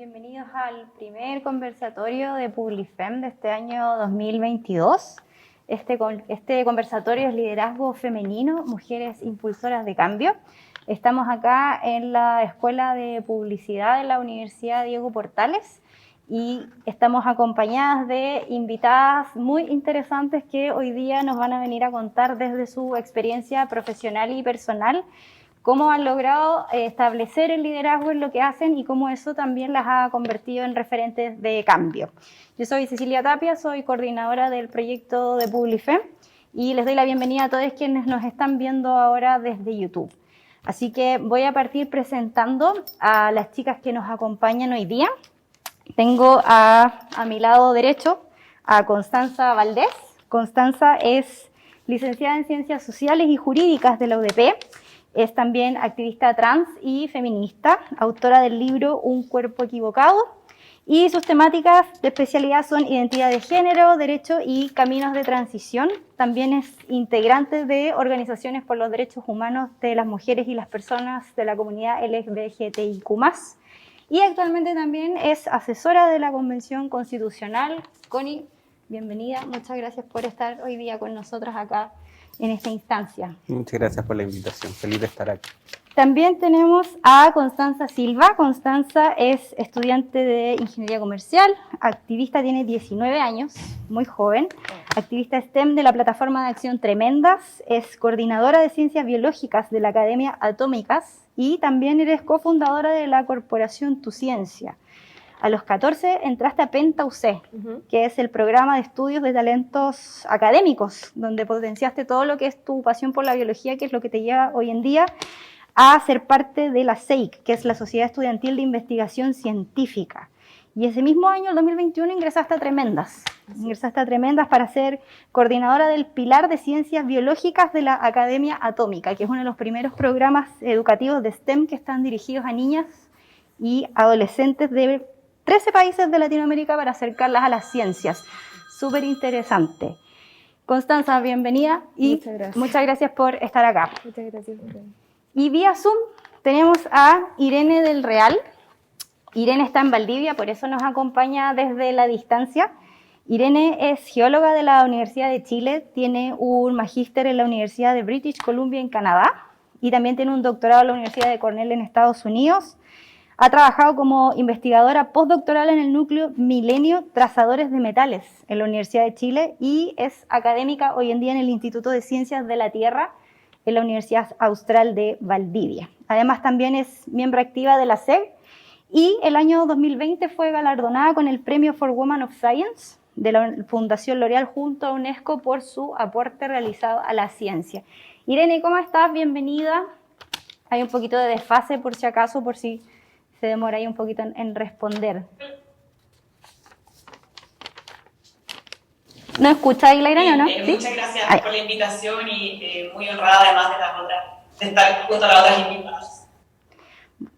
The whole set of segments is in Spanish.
bienvenidos al primer conversatorio de Publifem de este año 2022. Este conversatorio es Liderazgo Femenino, Mujeres Impulsoras de Cambio. Estamos acá en la Escuela de Publicidad de la Universidad Diego Portales y estamos acompañadas de invitadas muy interesantes que hoy día nos van a venir a contar desde su experiencia profesional y personal cómo han logrado establecer el liderazgo en lo que hacen y cómo eso también las ha convertido en referentes de cambio. Yo soy Cecilia Tapia, soy coordinadora del proyecto de Publifem y les doy la bienvenida a todos quienes nos están viendo ahora desde YouTube. Así que voy a partir presentando a las chicas que nos acompañan hoy día. Tengo a mi lado derecho a Constanza Valdés. Constanza es licenciada en Ciencias Sociales y Jurídicas de la UDP. Es también activista trans y feminista, autora del libro Un cuerpo equivocado, y sus temáticas de especialidad son identidad de género, derecho y caminos de transición. También es integrante de organizaciones por los derechos humanos de las mujeres y las personas de la comunidad LGBTIQ+. Y actualmente también es asesora de la Convención Constitucional. Connie, bienvenida. Muchas gracias por estar hoy día con nosotras acá en esta instancia. Muchas gracias por la invitación, feliz de estar aquí. También tenemos a Constanza Silva. Constanza es estudiante de Ingeniería Comercial, activista, tiene 19 años, muy joven, activista STEM de la plataforma de acción Tremendas, es coordinadora de Ciencias Biológicas de la Academia Atómicas y también eres cofundadora de la corporación Tu Ciencia. A los 14 entraste a Penta UC, que es el programa de estudios de talentos académicos, donde potenciaste todo lo que es tu pasión por la biología, que es lo que te lleva hoy en día a ser parte de la SEIC, que es la Sociedad Estudiantil de Investigación Científica. Y ese mismo año, el 2021, ingresaste a Tremendas. Ingresaste a Tremendas para ser coordinadora del Pilar de Ciencias Biológicas de la Academia Atómica, que es uno de los primeros programas educativos de STEM que están dirigidos a niñas y adolescentes de 13 países de Latinoamérica para acercarlas a las ciencias. Súper interesante. Constanza, bienvenida y muchas gracias por estar acá. Muchas gracias. Y vía Zoom tenemos a Irene del Real. Irene está en Valdivia, por eso nos acompaña desde la distancia. Irene es geóloga de la Universidad de Chile, tiene un magíster en la Universidad de British Columbia en Canadá y también tiene un doctorado en la Universidad de Cornell en Estados Unidos. Ha trabajado como investigadora postdoctoral en el núcleo Milenio Trazadores de Metales en la Universidad de Chile y es académica hoy en día en el Instituto de Ciencias de la Tierra en la Universidad Austral de Valdivia. Además, también es miembro activa de la SEG y el año 2020 fue galardonada con el Premio for Women of Science de la Fundación L'Oréal junto a UNESCO por su aporte realizado a la ciencia. Irene, ¿cómo estás? Bienvenida. Hay un poquito de desfase por si acaso, por si se demora ahí un poquito en responder. ¿No escucháis la Irene o no? ¿Sí? Muchas gracias por la invitación y muy honrada además de estar junto a las otras invitadas.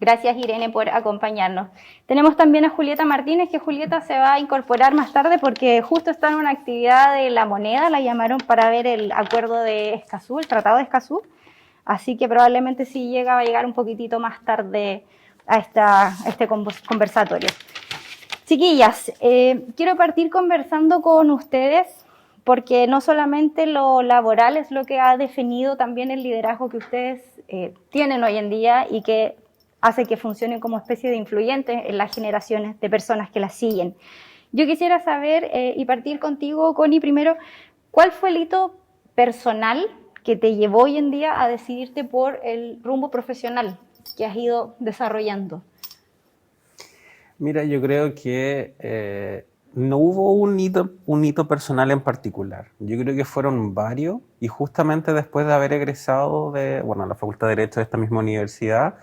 Gracias, Irene, por acompañarnos. Tenemos también a Julieta Martínez, que Julieta se va a incorporar más tarde porque justo está en una actividad de la moneda, la llamaron para ver el acuerdo de Escazú, el tratado de Escazú, así que probablemente si llega va a llegar un poquitito más tarde a este conversatorio. Chiquillas, quiero partir conversando con ustedes porque no solamente lo laboral es lo que ha definido también el liderazgo que ustedes tienen hoy en día y que hace que funcionen como especie de influyentes en las generaciones de personas que las siguen. Yo quisiera saber, y partir contigo, Connie, primero, ¿cuál fue el hito personal que te llevó hoy en día a decidirte por el rumbo profesional que has ido desarrollando? Mira, yo creo que no hubo un hito personal en particular. Yo creo que fueron varios y justamente después de haber egresado de la Facultad de Derecho de esta misma universidad,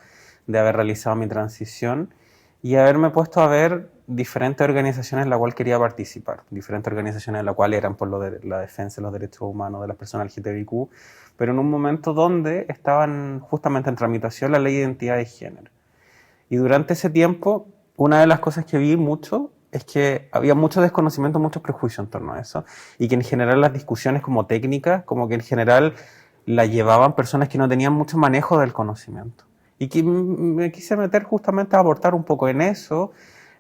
de haber realizado mi transición y haberme puesto a ver diferentes organizaciones en las cuales quería participar, diferentes organizaciones en las cuales eran por la defensa de los derechos humanos de las personas LGBTIQ, pero en un momento donde estaban justamente en tramitación la ley de identidad de género. Y durante ese tiempo, una de las cosas que vi mucho es que había mucho desconocimiento, mucho prejuicio en torno a eso, y que en general las discusiones como técnicas, como que en general la llevaban personas que no tenían mucho manejo del conocimiento. Y que me quise meter justamente a aportar un poco en eso,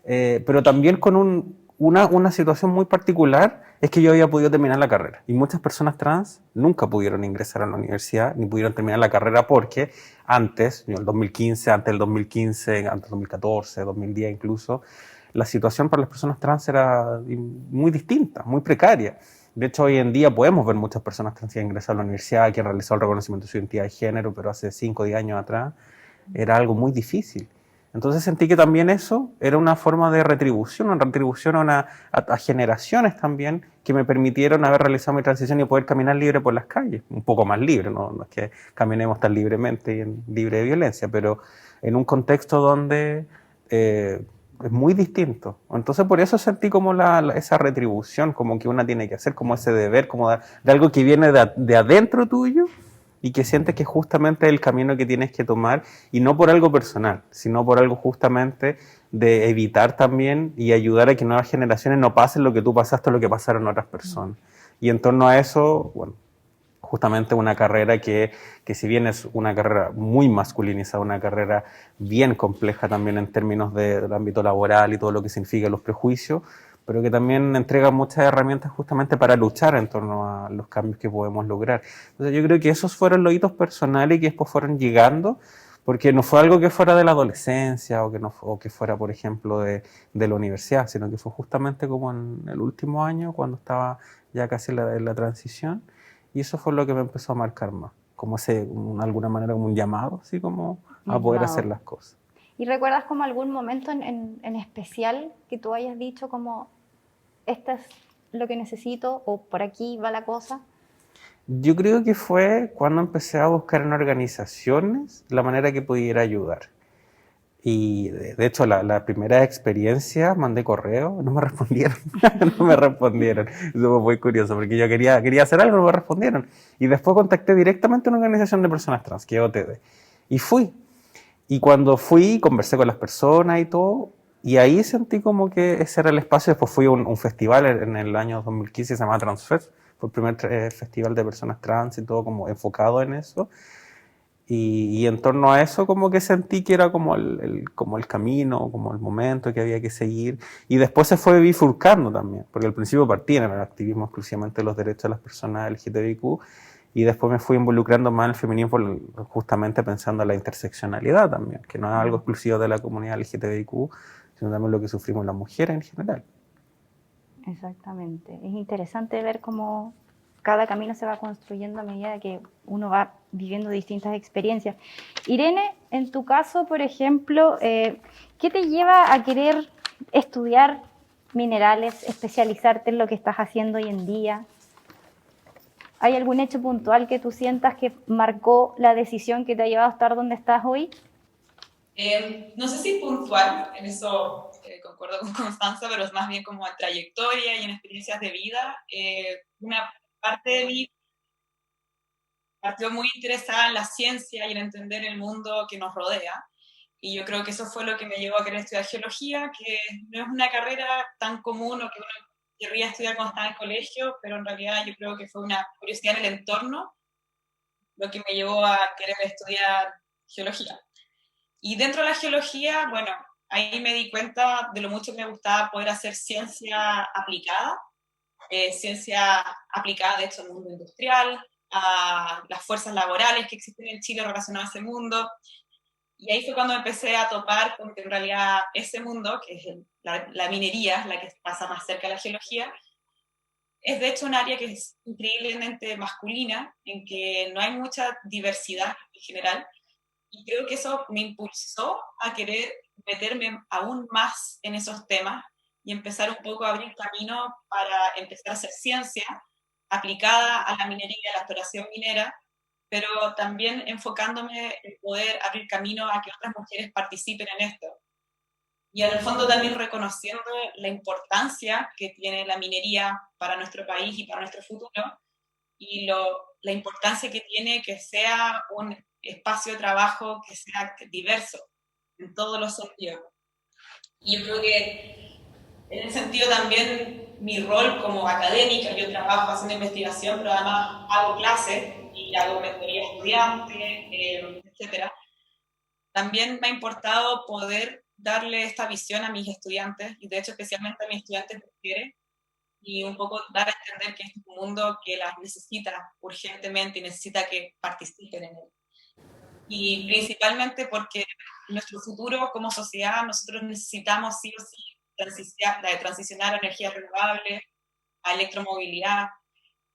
pero también con una situación muy particular es que yo había podido terminar la carrera y muchas personas trans nunca pudieron ingresar a la universidad ni pudieron terminar la carrera porque antes, en el 2015, antes del 2015, antes del 2014, 2010 incluso, la situación para las personas trans era muy distinta, muy precaria. De hecho, hoy en día podemos ver muchas personas trans que han ingresado a la universidad, que han realizado el reconocimiento de su identidad de género, pero hace 5 o 10 años atrás era algo muy difícil. Entonces sentí que también eso era una forma de retribución, una retribución a generaciones también que me permitieron haber realizado mi transición y poder caminar libre por las calles, un poco más libre, no es que caminemos tan libremente y libre de violencia, pero en un contexto donde es muy distinto. Entonces por eso sentí como esa retribución, como que una tiene que hacer, como ese deber, como de algo que viene de adentro tuyo y que sientes que justamente es el camino que tienes que tomar y no por algo personal, sino por algo justamente de evitar también y ayudar a que nuevas generaciones no pasen lo que tú pasaste o lo que pasaron otras personas. Y en torno a eso, bueno, justamente una carrera que si bien es una carrera muy masculinizada, una carrera bien compleja también en términos del ámbito laboral y todo lo que significa los prejuicios, pero que también entrega muchas herramientas justamente para luchar en torno a los cambios que podemos lograr. Entonces yo creo que esos fueron los hitos personales y que después fueron llegando, porque no fue algo que fuera de la adolescencia o que fuera, por ejemplo, de la universidad, sino que fue justamente como en el último año, cuando estaba ya casi en la transición, y eso fue lo que me empezó a marcar más, como de alguna manera como un llamado, así como a poder hacer las cosas. ¿Y recuerdas como algún momento en especial que tú hayas dicho como, esto es lo que necesito o por aquí va la cosa? Yo creo que fue cuando empecé a buscar en organizaciones la manera que pudiera ayudar. Y de hecho la primera experiencia mandé correo, no me respondieron, no me respondieron. Eso fue muy curioso porque yo quería hacer algo, no me respondieron. Y después contacté directamente a una organización de personas trans, que es OTD. Y fui. Y cuando fui, conversé con las personas y todo, y ahí sentí como que ese era el espacio. Después fui a un festival en el año 2015 que se llama Transfest, fue el primer festival de personas trans y todo como enfocado en eso. Y en torno a eso como que sentí que era como como el camino, como el momento que había que seguir. Y después se fue bifurcando también, porque al principio partí en el activismo exclusivamente de los derechos de las personas LGTBIQ, y después me fui involucrando más en el feminismo justamente pensando en la interseccionalidad también, que no es algo exclusivo de la comunidad LGTBIQ, sino también lo que sufrimos las mujeres en general. Exactamente. Es interesante ver cómo cada camino se va construyendo a medida que uno va viviendo distintas experiencias. Irene, en tu caso, por ejemplo, ¿qué te lleva a querer estudiar minerales, especializarte en lo que estás haciendo hoy en día? ¿Hay algún hecho puntual que tú sientas que marcó la decisión que te ha llevado a estar donde estás hoy? No sé si puntual, en eso concuerdo con Constanza, pero es más bien como en trayectoria y en experiencias de vida. Una parte de mí partió muy interesada en la ciencia y en entender el mundo que nos rodea. Y yo creo que eso fue lo que me llevó a querer estudiar geología, que no es una carrera tan común o que uno querría estudiar cuando estaba en el colegio, pero en realidad yo creo que fue una curiosidad en el entorno lo que me llevó a querer estudiar geología. Y dentro de la geología, bueno, ahí me di cuenta de lo mucho que me gustaba poder hacer ciencia aplicada de hecho al mundo industrial, a las fuerzas laborales que existen en Chile relacionadas a ese mundo. Y ahí fue cuando empecé a topar con que en realidad ese mundo, que es la minería, la que pasa más cerca de la geología, es de hecho un área que es increíblemente masculina, en que no hay mucha diversidad en general, y creo que eso me impulsó a querer meterme aún más en esos temas y empezar un poco a abrir camino para empezar a hacer ciencia aplicada a la minería y a la exploración minera, pero también enfocándome en poder abrir camino a que otras mujeres participen en esto. Y en el fondo también reconociendo la importancia que tiene la minería para nuestro país y para nuestro futuro, y la importancia que tiene que sea un espacio de trabajo que sea diverso en todos los sentidos. Y yo creo que en ese sentido también mi rol como académica, yo trabajo haciendo investigación, pero además hago clases y hago mentoría a estudiantes, etc. También me ha importado poder darle esta visión a mis estudiantes, y de hecho especialmente a mis estudiantes mujeres, y un poco dar a entender que es un mundo que las necesita urgentemente y necesita que participen en él. Y principalmente porque nuestro futuro como sociedad, nosotros necesitamos sí o sí transicionar a energías renovables, a electromovilidad,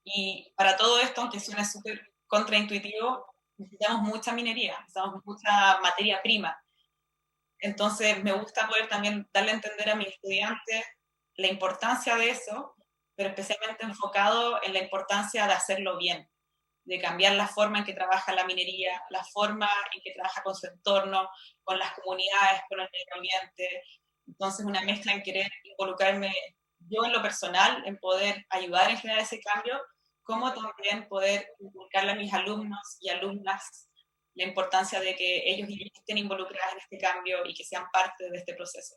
y para todo esto, aunque suene súper contraintuitivo, necesitamos mucha minería, necesitamos mucha materia prima. Entonces me gusta poder también darle a entender a mis estudiantes la importancia de eso, pero especialmente enfocado en la importancia de hacerlo bien, de cambiar la forma en que trabaja la minería, la forma en que trabaja con su entorno, con las comunidades, con el medio ambiente. Entonces una mezcla en querer involucrarme yo en lo personal, en poder ayudar en generar ese cambio, como también poder inculcarle a mis alumnos y alumnas la importancia de que ellos estén involucrados en este cambio y que sean parte de este proceso.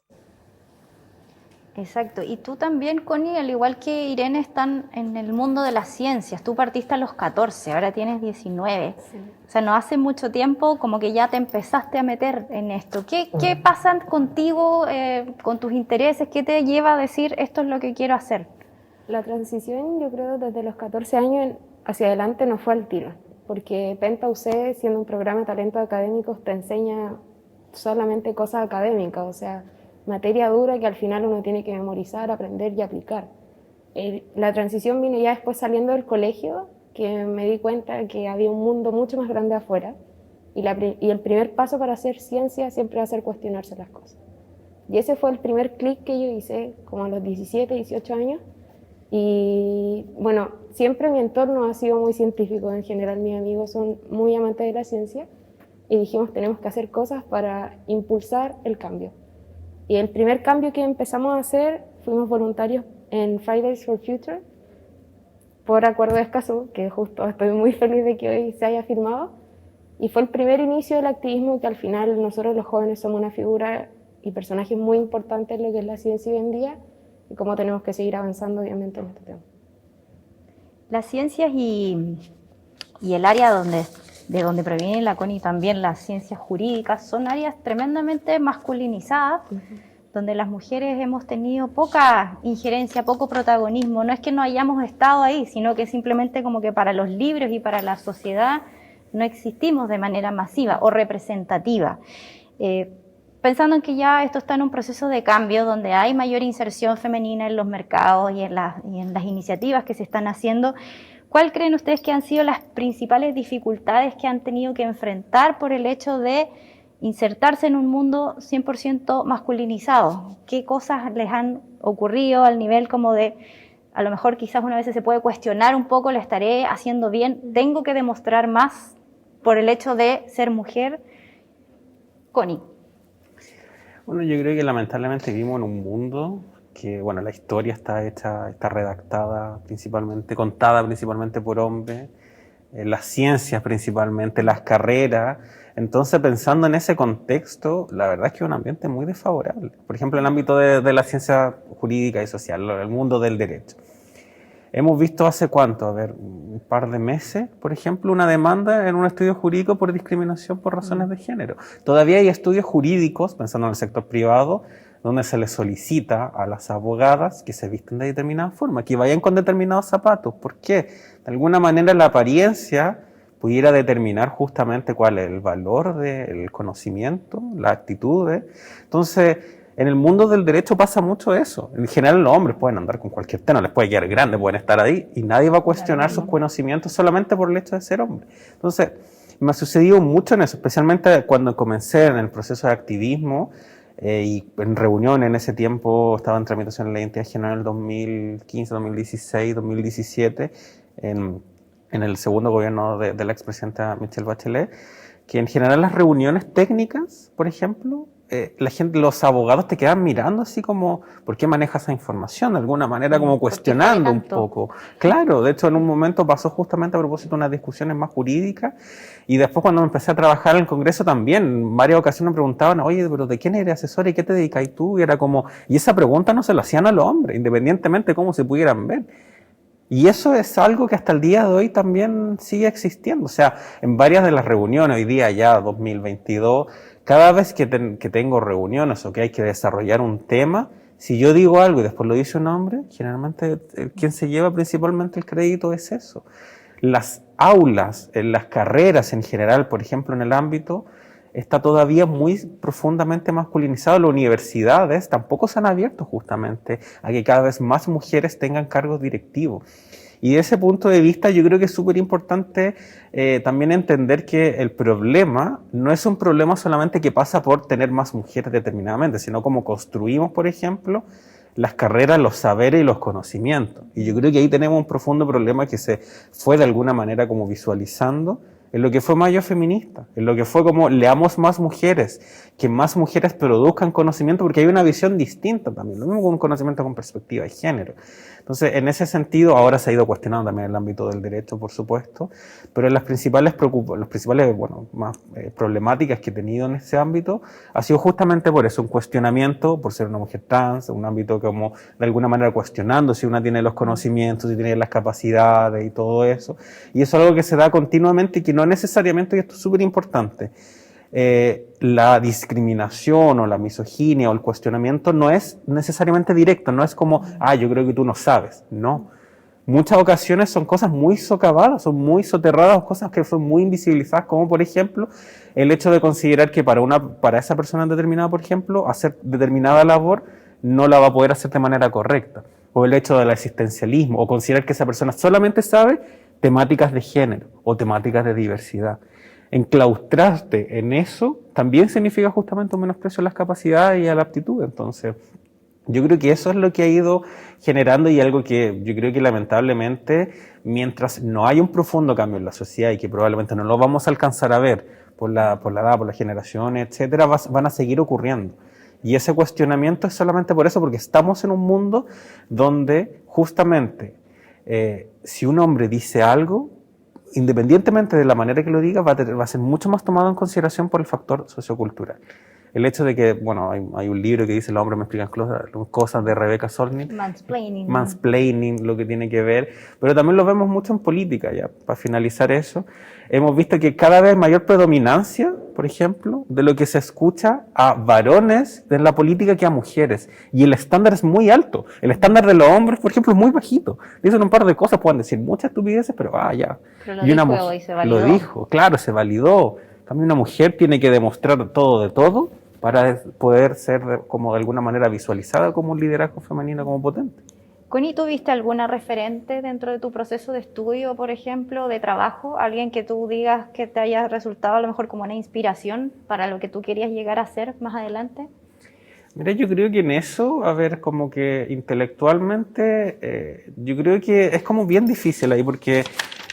Exacto. Y tú también, Connie, al igual que Irene, están en el mundo de las ciencias. Tú partiste a los 14, ahora tienes 19. Sí. O sea, no hace mucho tiempo como que ya te empezaste a meter en esto. ¿Qué pasa contigo, con tus intereses? ¿Qué te lleva a decir esto es lo que quiero hacer? La transición, yo creo, desde los 14 años hacia adelante no fue al tiro, porque Penta UC, siendo un programa de talentos académicos, te enseña solamente cosas académicas, o sea, materia dura que al final uno tiene que memorizar, aprender y aplicar. La transición vino ya después saliendo del colegio, que me di cuenta que había un mundo mucho más grande afuera, y el primer paso para hacer ciencia siempre va a ser cuestionarse las cosas. Y ese fue el primer clic que yo hice como a los 17, 18 años. Y bueno, siempre mi entorno ha sido muy científico, en general mis amigos son muy amantes de la ciencia, y dijimos tenemos que hacer cosas para impulsar el cambio. Y el primer cambio que empezamos a hacer, fuimos voluntarios en Fridays for Future, por Acuerdo de Escazú, que justo estoy muy feliz de que hoy se haya firmado, y fue el primer inicio del activismo que al final nosotros los jóvenes somos una figura y personajes muy importantes en lo que es la ciencia hoy en día, y cómo tenemos que seguir avanzando obviamente en este tema. Las ciencias y el área de donde proviene la Connie también, las ciencias jurídicas, son áreas tremendamente masculinizadas, donde las mujeres hemos tenido poca injerencia, poco protagonismo. No es que no hayamos estado ahí, sino que simplemente como que para los libros y para la sociedad no existimos de manera masiva o representativa. Pensando en que ya esto está en un proceso de cambio, donde hay mayor inserción femenina en los mercados y en las iniciativas que se están haciendo, ¿cuál creen ustedes que han sido las principales dificultades que han tenido que enfrentar por el hecho de insertarse en un mundo 100% masculinizado? ¿Qué cosas les han ocurrido al nivel como de, a lo mejor quizás una vez se puede cuestionar un poco, ¿lo estaré haciendo bien? ¿Tengo que demostrar más por el hecho de ser mujer? Connie. Bueno, yo creo que lamentablemente vivimos en un mundo que, bueno, la historia está hecha, está redactada principalmente, contada principalmente por hombres, las ciencias principalmente, las carreras. Entonces, pensando en ese contexto, la verdad es que es un ambiente muy desfavorable. Por ejemplo, en el ámbito de la ciencia jurídica y social, el mundo del derecho. Hemos visto hace cuánto, a ver, un par de meses, por ejemplo, una demanda en un estudio jurídico por discriminación por razones de género. Todavía hay estudios jurídicos, pensando en el sector privado, donde se les solicita a las abogadas que se visten de determinada forma, que vayan con determinados zapatos. ¿Por qué? De alguna manera la apariencia pudiera determinar justamente cuál es el valor del conocimiento, las actitudes. Entonces, en el mundo del derecho pasa mucho eso. En general los hombres pueden andar con cualquier tema, les puede quedar grande, pueden estar ahí, y nadie va a cuestionar sus conocimientos solamente por el hecho de ser hombre. Entonces, me ha sucedido mucho en eso, especialmente cuando comencé en el proceso de activismo, y en reunión en ese tiempo estaba en tramitación en la identidad general 2015, 2016, 2017, en el segundo gobierno de la expresidenta Michelle Bachelet, que en general las reuniones técnicas, por ejemplo, la gente, los abogados te quedan mirando así como, ¿por qué manejas esa información? De alguna manera como cuestionando un poco. Claro, de hecho en un momento pasó justamente a propósito de unas discusiones más jurídicas, y después cuando empecé a trabajar en el Congreso también, en varias ocasiones me preguntaban, oye, pero ¿de quién eres asesor y qué te dedicas tú? Y era como, y esa pregunta no se la hacían a los hombres, independientemente de cómo se pudieran ver. Y eso es algo que hasta el día de hoy también sigue existiendo. O sea, en varias de las reuniones, hoy día ya 2022, cada vez que tengo reuniones o que hay que desarrollar un tema, si yo digo algo y después lo dice un hombre, generalmente quien se lleva principalmente el crédito es eso. Las aulas, las carreras en general, por ejemplo, en el ámbito, está todavía muy profundamente masculinizado. Las universidades tampoco se han abierto justamente a que cada vez más mujeres tengan cargos directivos. Y de ese punto de vista yo creo que es súper importante también entender que el problema no es un problema solamente que pasa por tener más mujeres determinadamente, sino cómo construimos, por ejemplo, las carreras, los saberes y los conocimientos. Y yo creo que ahí tenemos un profundo problema que se fue de alguna manera como visualizando en lo que fue Mayo Feminista, en lo que fue como leamos más mujeres, que más mujeres produzcan conocimiento, porque hay una visión distinta también, lo mismo con un conocimiento con perspectiva de género. Entonces, en ese sentido, ahora se ha ido cuestionando también el ámbito del derecho, por supuesto, pero las principales problemáticas que he tenido en ese ámbito ha sido justamente por eso, un cuestionamiento, por ser una mujer trans, un ámbito como de alguna manera cuestionando si una tiene los conocimientos, si tiene las capacidades y todo eso. Y eso es algo que se da continuamente y que no necesariamente, y esto es súper importante, la discriminación o la misoginia o el cuestionamiento no es necesariamente directo, no es como, yo creo que tú no sabes, no. Muchas ocasiones son cosas muy socavadas, son muy soterradas, cosas que son muy invisibilizadas, como por ejemplo el hecho de considerar que para esa persona determinada, por ejemplo, hacer determinada labor no la va a poder hacer de manera correcta, o el hecho del existencialismo, o considerar que esa persona solamente sabe temáticas de género o temáticas de diversidad. Enclaustrarte en eso también significa justamente un menosprecio a las capacidades y a la aptitud. Entonces, yo creo que eso es lo que ha ido generando y algo que yo creo que lamentablemente, mientras no hay un profundo cambio en la sociedad y que probablemente no lo vamos a alcanzar a ver por la edad, por las generaciones, etcétera, van a seguir ocurriendo. Y ese cuestionamiento es solamente por eso, porque estamos en un mundo donde justamente si un hombre dice algo, independientemente de la manera que lo diga, va a ser mucho más tomado en consideración por el factor sociocultural. El hecho de que, bueno, hay un libro que dice, los hombres me explican cosas de Rebecca Solnit. Mansplaining, lo que tiene que ver. Pero también lo vemos mucho en política, ya, para finalizar eso. Hemos visto que cada vez mayor predominancia, por ejemplo, de lo que se escucha a varones en la política que a mujeres. Y el estándar es muy alto. El estándar de los hombres, por ejemplo, es muy bajito. Dicen un par de cosas, pueden decir muchas estupideces, pero ya. Pero y una mujer lo dijo, claro, se validó. También una mujer tiene que demostrar todo de todo para poder ser como de alguna manera visualizada como un liderazgo femenino como potente. Connie, ¿tú viste alguna referente dentro de tu proceso de estudio, por ejemplo, de trabajo? ¿Alguien que tú digas que te haya resultado a lo mejor como una inspiración para lo que tú querías llegar a ser más adelante? Mira, yo creo que en eso, a ver, como que intelectualmente, yo creo que es como bien difícil ahí porque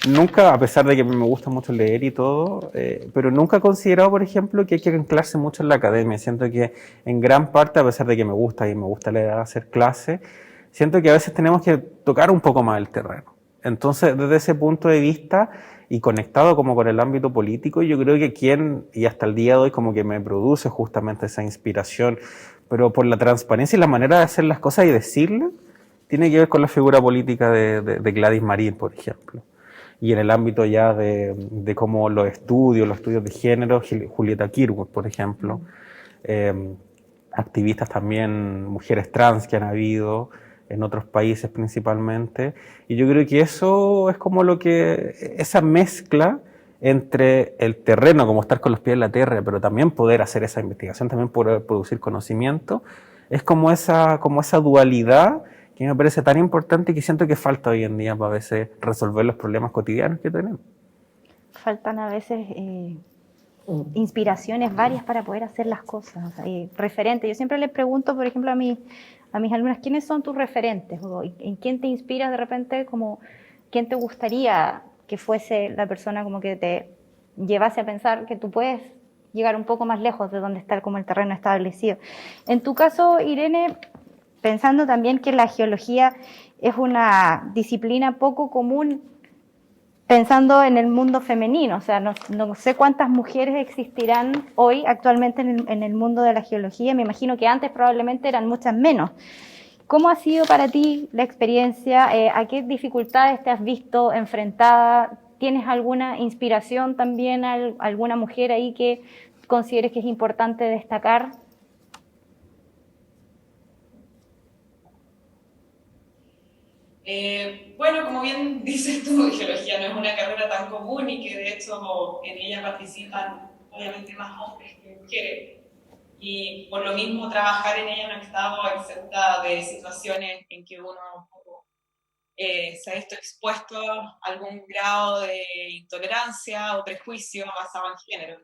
nunca, a pesar de que me gusta mucho leer y todo, pero nunca he considerado, por ejemplo, que hay que anclarse mucho en la academia. Siento que en gran parte, a pesar de que me gusta leer, hacer clases, siento que a veces tenemos que tocar un poco más el terreno. Entonces, desde ese punto de vista y conectado como con el ámbito político, yo creo que y hasta el día de hoy como que me produce justamente esa inspiración, pero por la transparencia y la manera de hacer las cosas y decirlas, tiene que ver con la figura política de Gladys Marín, por ejemplo. Y en el ámbito ya de cómo los estudios de género, Julieta Kirwood, por ejemplo, activistas también, mujeres trans que han habido en otros países principalmente, y yo creo que eso es como esa mezcla entre el terreno, como estar con los pies en la tierra, pero también poder hacer esa investigación, también poder producir conocimiento, es como esa dualidad que me parece tan importante y que siento que falta hoy en día para a veces resolver los problemas cotidianos que tenemos. Faltan a veces inspiraciones varias para poder hacer las cosas, referentes. Yo siempre les pregunto, por ejemplo, a mis alumnas, ¿quiénes son tus referentes? O ¿en quién te inspiras de repente? Como, ¿quién te gustaría que fuese la persona como que te llevase a pensar que tú puedes llegar un poco más lejos de donde está como el terreno establecido? En tu caso, Irene, pensando también que la geología es una disciplina poco común, pensando en el mundo femenino, o sea, no sé cuántas mujeres existirán hoy actualmente en el mundo de la geología, me imagino que antes probablemente eran muchas menos. ¿Cómo ha sido para ti la experiencia? ¿A qué dificultades te has visto enfrentada? ¿Tienes alguna inspiración también, alguna mujer ahí que consideres que es importante destacar. Bueno, como bien dices tú, geología no es una carrera tan común y que de hecho en ella participan obviamente más hombres que mujeres. Y por lo mismo trabajar en ella no ha estado exenta de situaciones en que uno un poco, se ha visto expuesto a algún grado de intolerancia o prejuicio basado en género.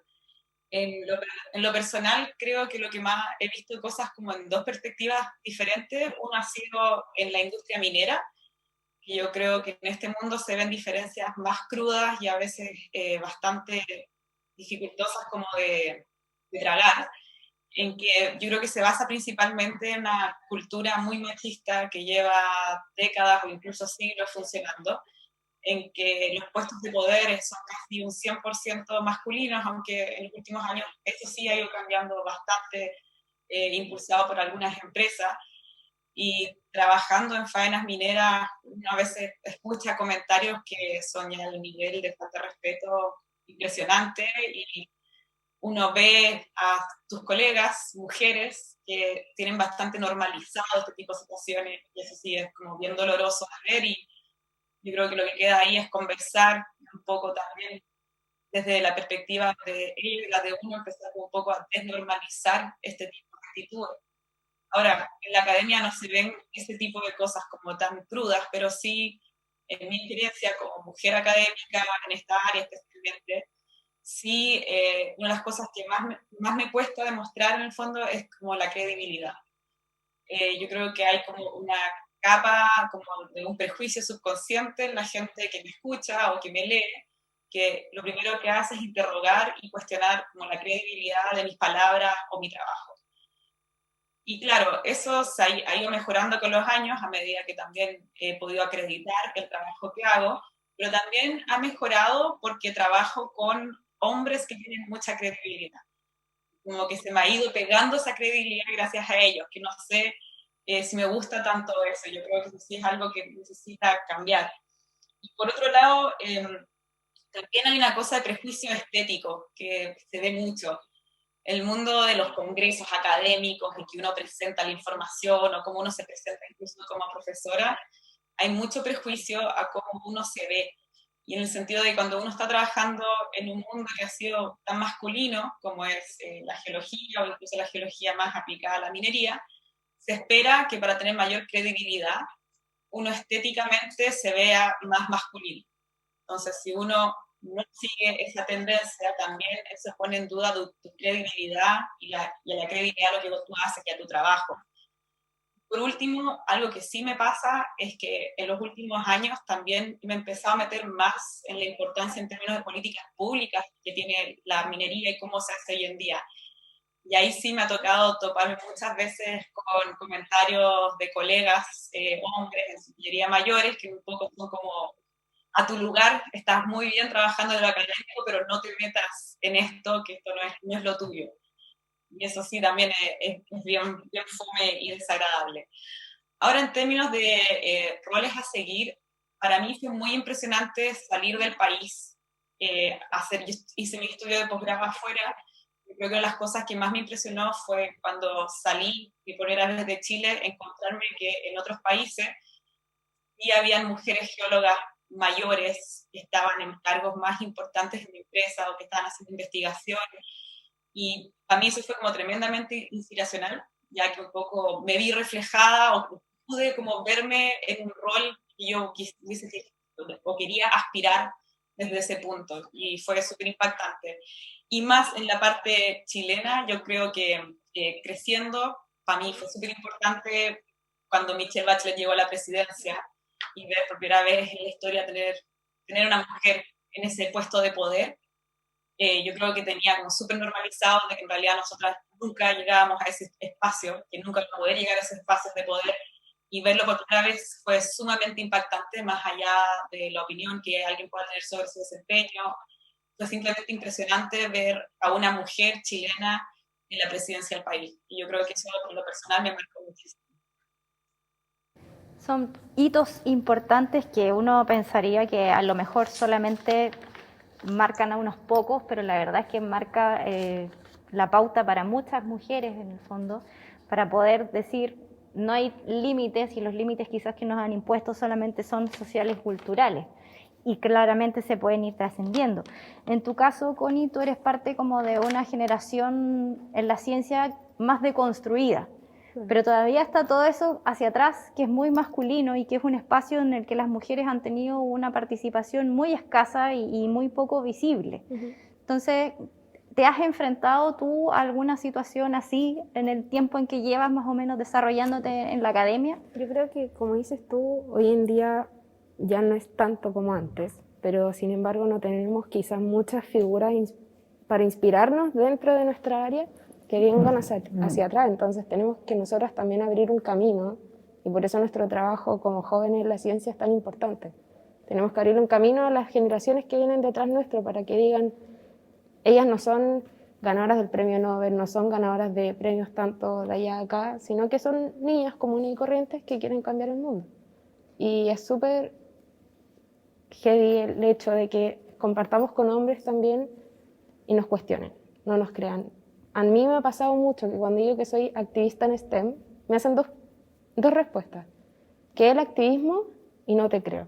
En lo, en lo personal, creo que lo que más he visto cosas como en dos perspectivas diferentes. Uno ha sido en la industria minera, que yo creo que en este mundo se ven diferencias más crudas y a veces bastante dificultosas como de tragar, en que yo creo que se basa principalmente en una cultura muy machista que lleva décadas o incluso siglos funcionando, en que los puestos de poder son casi un 100% masculinos, aunque en los últimos años eso sí ha ido cambiando bastante, impulsado por algunas empresas. Y trabajando en faenas mineras, uno a veces escucha comentarios que son ya el nivel de falta de respeto impresionante, y uno ve a tus colegas, mujeres, que tienen bastante normalizado este tipo de situaciones, y eso sí es como bien doloroso de ver, y yo creo que lo que queda ahí es conversar un poco también desde la perspectiva de ellos y la de uno, empezar un poco a desnormalizar este tipo de actitudes. Ahora, en la academia no se ven ese tipo de cosas como tan crudas, pero sí, en mi experiencia como mujer académica en esta área especialmente, sí, una de las cosas que más me cuesta demostrar en el fondo es como la credibilidad. Yo creo que hay como una capa como de un prejuicio subconsciente en la gente que me escucha o que me lee, que lo primero que hace es interrogar y cuestionar como la credibilidad de mis palabras o mi trabajo. Y claro, eso se ha ido mejorando con los años a medida que también he podido acreditar el trabajo que hago, pero también ha mejorado porque trabajo con hombres que tienen mucha credibilidad. Como que se me ha ido pegando esa credibilidad gracias a ellos, que no sé si me gusta tanto eso. Yo creo que eso sí es algo que necesita cambiar. Y por otro lado, también hay una cosa de prejuicio estético que se ve mucho. El mundo de los congresos académicos en que uno presenta la información o cómo uno se presenta incluso como profesora, hay mucho prejuicio a cómo uno se ve. Y en el sentido de cuando uno está trabajando en un mundo que ha sido tan masculino como es la geología o incluso la geología más aplicada a la minería, se espera que para tener mayor credibilidad uno estéticamente se vea más masculino. Entonces, si uno no sigue esa tendencia, también eso pone en duda tu credibilidad y la credibilidad de lo que tú haces y a tu trabajo. Por último, algo que sí me pasa es que en los últimos años también me he empezado a meter más en la importancia en términos de políticas públicas que tiene la minería y cómo se hace hoy en día. Y ahí sí me ha tocado toparme muchas veces con comentarios de colegas, hombres en su mayoría mayores, que un poco son como: a tu lugar, estás muy bien trabajando en lo académico, pero no te metas en esto, que esto no es lo tuyo. Y eso sí también es bien, bien fome y desagradable. Ahora, en términos de roles a seguir, para mí fue muy impresionante salir del país, hice mi estudio de posgrado afuera. Yo creo que una de las cosas que más me impresionó fue cuando salí y por primera vez de Chile, encontrarme que en otros países y habían mujeres geólogas mayores que estaban en cargos más importantes en la empresa o que estaban haciendo investigación. Y a mí eso fue como tremendamente inspiracional, ya que un poco me vi reflejada o pude como verme en un rol que yo o quería aspirar desde ese punto. Y fue súper impactante. Y más en la parte chilena, yo creo que creciendo, para mí fue súper importante cuando Michelle Bachelet llegó a la presidencia y ver por primera vez en la historia tener una mujer en ese puesto de poder. Yo creo que tenía como súper normalizado de que en realidad nosotras nunca llegábamos a ese espacio, que nunca iba a poder llegar a ese espacio de poder, y verlo por primera vez fue sumamente impactante, más allá de la opinión que alguien pueda tener sobre su desempeño. Fue simplemente impresionante ver a una mujer chilena en la presidencia del país, y yo creo que eso por lo personal me marcó muchísimo. Son hitos importantes que uno pensaría que a lo mejor solamente marcan a unos pocos, pero la verdad es que marca la pauta para muchas mujeres en el fondo, para poder decir no hay límites y los límites quizás que nos han impuesto solamente son sociales y culturales y claramente se pueden ir trascendiendo. En tu caso, Connie, tú eres parte como de una generación en la ciencia más deconstruida, pero todavía está todo eso hacia atrás que es muy masculino y que es un espacio en el que las mujeres han tenido una participación muy escasa y muy poco visible. Entonces, ¿te has enfrentado tú a alguna situación así en el tiempo en que llevas más o menos desarrollándote en la academia? Yo creo que, como dices tú, hoy en día ya no es tanto como antes, pero sin embargo no tenemos quizás muchas figuras para inspirarnos dentro de nuestra área que vengan hacia atrás. Entonces tenemos que nosotras también abrir un camino y por eso nuestro trabajo como jóvenes en la ciencia es tan importante. Tenemos que abrir un camino a las generaciones que vienen detrás nuestro para que digan, ellas no son ganadoras del premio Nobel, no son ganadoras de premios tanto de allá a acá, sino que son niñas comunes y corrientes que quieren cambiar el mundo. Y es súper heavy el hecho de que compartamos con hombres también y nos cuestionen, no nos crean. A mí me ha pasado mucho que cuando digo que soy activista en STEM, me hacen dos respuestas. ¿Qué es el activismo? Y no te creo.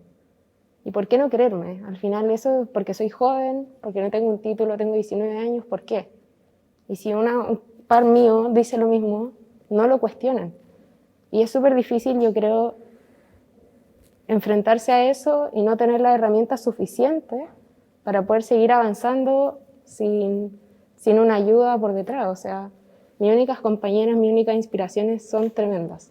¿Y por qué no creerme? Al final eso es porque soy joven, porque no tengo un título, tengo 19 años, ¿por qué? Y si un par mío dice lo mismo, no lo cuestionan. Y es súper difícil, yo creo, enfrentarse a eso y no tener las herramientas suficientes para poder seguir avanzando sin una ayuda por detrás. O sea, mis únicas compañeras, mis únicas inspiraciones son tremendas.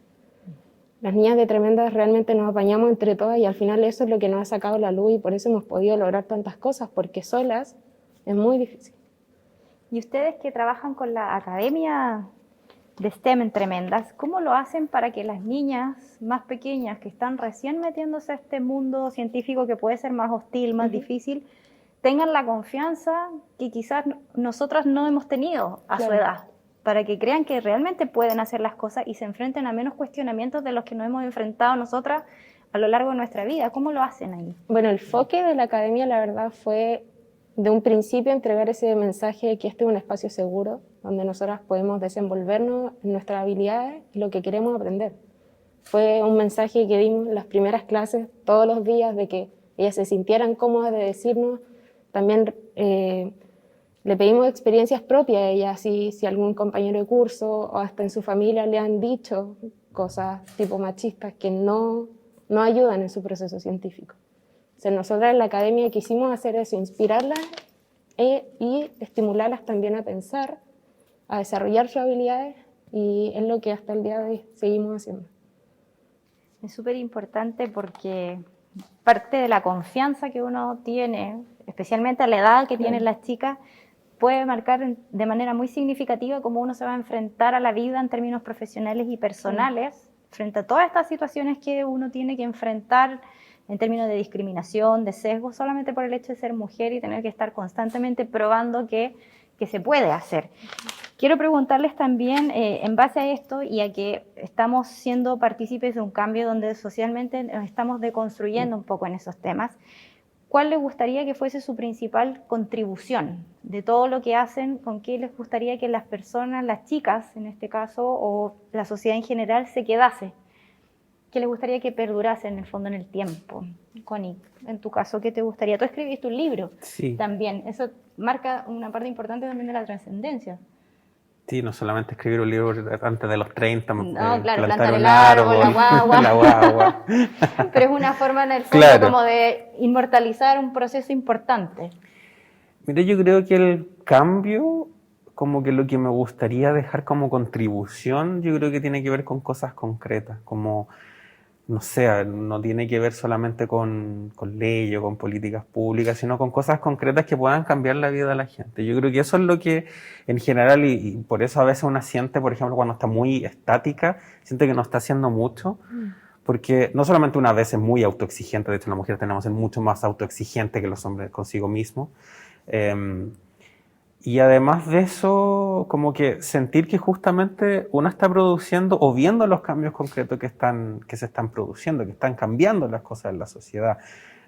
Las niñas de tremendas realmente nos apañamos entre todas y al final eso es lo que nos ha sacado la luz y por eso hemos podido lograr tantas cosas, porque solas es muy difícil. Y ustedes que trabajan con la Academia de STEM en Tremendas, ¿cómo lo hacen para que las niñas más pequeñas que están recién metiéndose a este mundo científico que puede ser más hostil, más difícil, tengan la confianza que quizás nosotras no hemos tenido a su edad? Para que crean que realmente pueden hacer las cosas y se enfrenten a menos cuestionamientos de los que nos hemos enfrentado nosotras a lo largo de nuestra vida. ¿Cómo lo hacen ahí? Bueno, el enfoque de la academia, la verdad, fue de un principio entregar ese mensaje de que este es un espacio seguro, donde nosotras podemos desenvolvernos en nuestras habilidades y lo que queremos aprender. Fue un mensaje que dimos en las primeras clases todos los días, de que ellas se sintieran cómodas de decirnos. También le pedimos experiencias propias a ellas, si algún compañero de curso o hasta en su familia le han dicho cosas tipo machistas que no ayudan en su proceso científico. O sea, nosotras en la academia quisimos hacer eso, inspirarlas y estimularlas también a pensar, a desarrollar sus habilidades, y es lo que hasta el día de hoy seguimos haciendo. Es súper importante porque parte de la confianza que uno tiene, especialmente a la edad que tienen las chicas, puede marcar de manera muy significativa cómo uno se va a enfrentar a la vida en términos profesionales y personales, frente a todas estas situaciones que uno tiene que enfrentar en términos de discriminación, de sesgo, solamente por el hecho de ser mujer y tener que estar constantemente probando que se puede hacer. Quiero preguntarles también, en base a esto y a que estamos siendo partícipes de un cambio donde socialmente nos estamos deconstruyendo un poco en esos temas, ¿cuál les gustaría que fuese su principal contribución de todo lo que hacen? ¿Con qué les gustaría que las personas, las chicas en este caso, o la sociedad en general se quedase? ¿Qué les gustaría que perdurase en el fondo en el tiempo? Connie, en tu caso, ¿qué te gustaría? Tú escribiste un libro también. Eso marca una parte importante también de la trascendencia. Sí, no solamente escribir un libro antes de los 30, plantar el árbol, la guagua. Pero es una forma en el fondo como de inmortalizar un proceso importante. Mira, yo creo que el cambio, como que lo que me gustaría dejar como contribución, yo creo que tiene que ver con cosas concretas, como, no sé, no tiene que ver solamente con leyes o con políticas públicas, sino con cosas concretas que puedan cambiar la vida de la gente. Yo creo que eso es lo que, en general, y por eso a veces una siente, por ejemplo, cuando está muy estática, siente que no está haciendo mucho, porque no solamente una vez es muy autoexigente, de hecho la mujer tenemos que ser mucho más autoexigente que los hombres consigo mismos, y además de eso, como que sentir que justamente uno está produciendo o viendo los cambios concretos que se están produciendo, que están cambiando las cosas en la sociedad.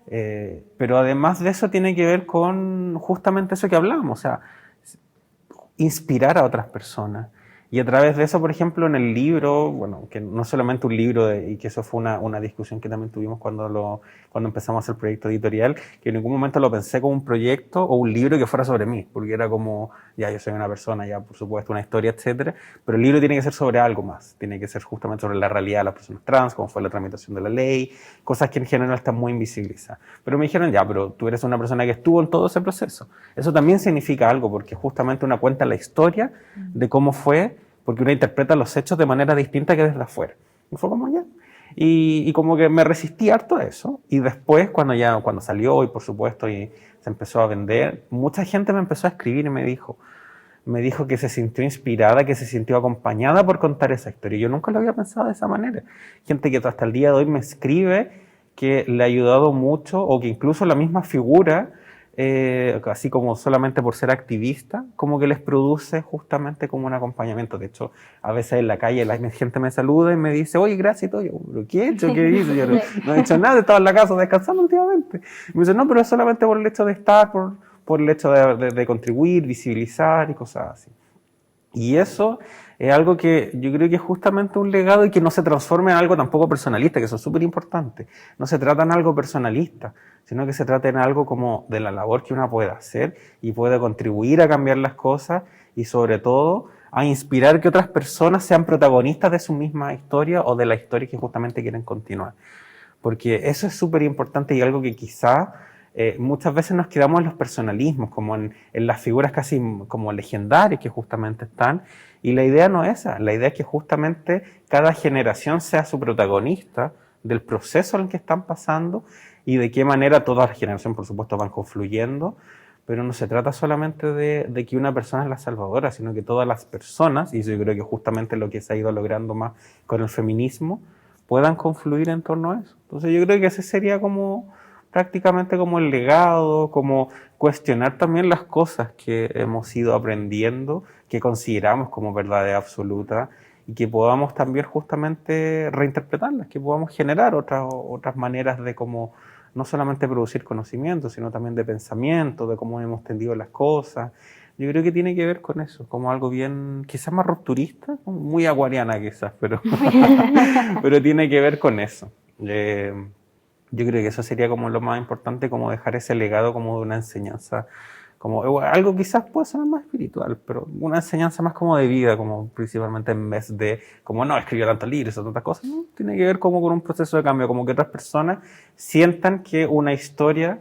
Pero además de eso tiene que ver con justamente eso que hablábamos. O sea, inspirar a otras personas. Y a través de eso, por ejemplo, en el libro, bueno, que no solamente un libro, y que eso fue una discusión que también tuvimos cuando empezamos a hacer el proyecto editorial, que en ningún momento lo pensé como un proyecto o un libro que fuera sobre mí, porque era como, ya yo soy una persona, ya por supuesto una historia, etcétera, pero el libro tiene que ser sobre algo más, tiene que ser justamente sobre la realidad de las personas trans, cómo fue la tramitación de la ley, cosas que en general están muy invisibilizadas. Pero me dijeron, ya, pero tú eres una persona que estuvo en todo ese proceso. Eso también significa algo, porque justamente una cuenta la historia de cómo fue, porque uno interpreta los hechos de manera distinta que desde afuera. Y fue como ya. Y como que me resistí harto a eso. Y después, cuando salió, y por supuesto, y se empezó a vender, mucha gente me empezó a escribir y me dijo que se sintió inspirada, que se sintió acompañada por contar esa historia. Yo nunca lo había pensado de esa manera. Gente que hasta el día de hoy me escribe que le ha ayudado mucho, o que incluso la misma figura, así como solamente por ser activista, como que les produce justamente como un acompañamiento. De hecho, a veces en la calle la gente me saluda y me dice, oye, gracias y todo. Yo, ¿pero qué he hecho? ¿Qué hice? Yo no he hecho nada, estaba en la casa descansando últimamente. Y me dice, no, pero es solamente por el hecho de estar, por el hecho de contribuir, visibilizar y cosas así. Y eso es algo que yo creo que es justamente un legado, y que no se transforme en algo tampoco personalista, que eso es súper importante. No se trata en algo personalista, sino que se trata en algo como de la labor que uno puede hacer y puede contribuir a cambiar las cosas, y sobre todo a inspirar que otras personas sean protagonistas de su misma historia o de la historia que justamente quieren continuar. Porque eso es súper importante, y algo que quizá muchas veces nos quedamos en los personalismos, como en las figuras casi como legendarias que justamente están, y la idea no es esa. La idea es que justamente cada generación sea su protagonista del proceso en el que están pasando, y de qué manera todas las generaciones, por supuesto, van confluyendo, pero no se trata solamente de que una persona es la salvadora, sino que todas las personas, y yo creo que justamente lo que se ha ido logrando más con el feminismo, puedan confluir en torno a eso. Entonces yo creo que ese sería como prácticamente como el legado, como cuestionar también las cosas que hemos ido aprendiendo, que consideramos como verdad absoluta, y que podamos también justamente reinterpretarlas, que podamos generar otras maneras de cómo no solamente producir conocimiento, sino también de pensamiento, de cómo hemos entendido las cosas. Yo creo que tiene que ver con eso, como algo bien, quizás más rupturista, muy aguariana quizás, pero tiene que ver con eso. Yo creo que eso sería como lo más importante, como dejar ese legado como de una enseñanza, como algo quizás puede ser más espiritual, pero una enseñanza más como de vida, como principalmente, en vez de, como no, escribió tantos libros o tantas cosas, no, tiene que ver como con un proceso de cambio, como que otras personas sientan que una historia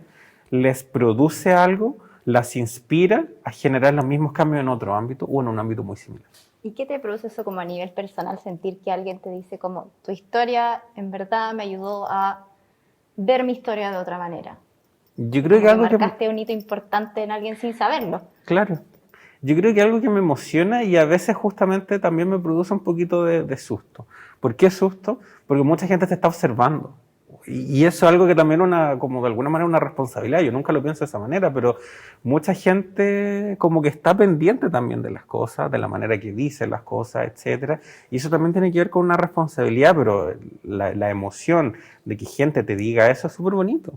les produce algo, las inspira a generar los mismos cambios en otro ámbito o en un ámbito muy similar. ¿Y qué te produce eso como a nivel personal, sentir que alguien te dice como tu historia en verdad me ayudó a ver mi historia de otra manera? Yo creo que algo que marcaste un hito importante en alguien sin saberlo. Claro. Yo creo que algo que me emociona, y a veces justamente también me produce un poquito de susto. ¿Por qué susto? Porque mucha gente te está observando. Y eso es algo que también como de alguna manera una responsabilidad. Yo nunca lo pienso de esa manera, pero mucha gente como que está pendiente también de las cosas, de la manera que dice las cosas, etcétera. Y eso también tiene que ver con una responsabilidad, pero la emoción de que gente te diga eso es súper bonito.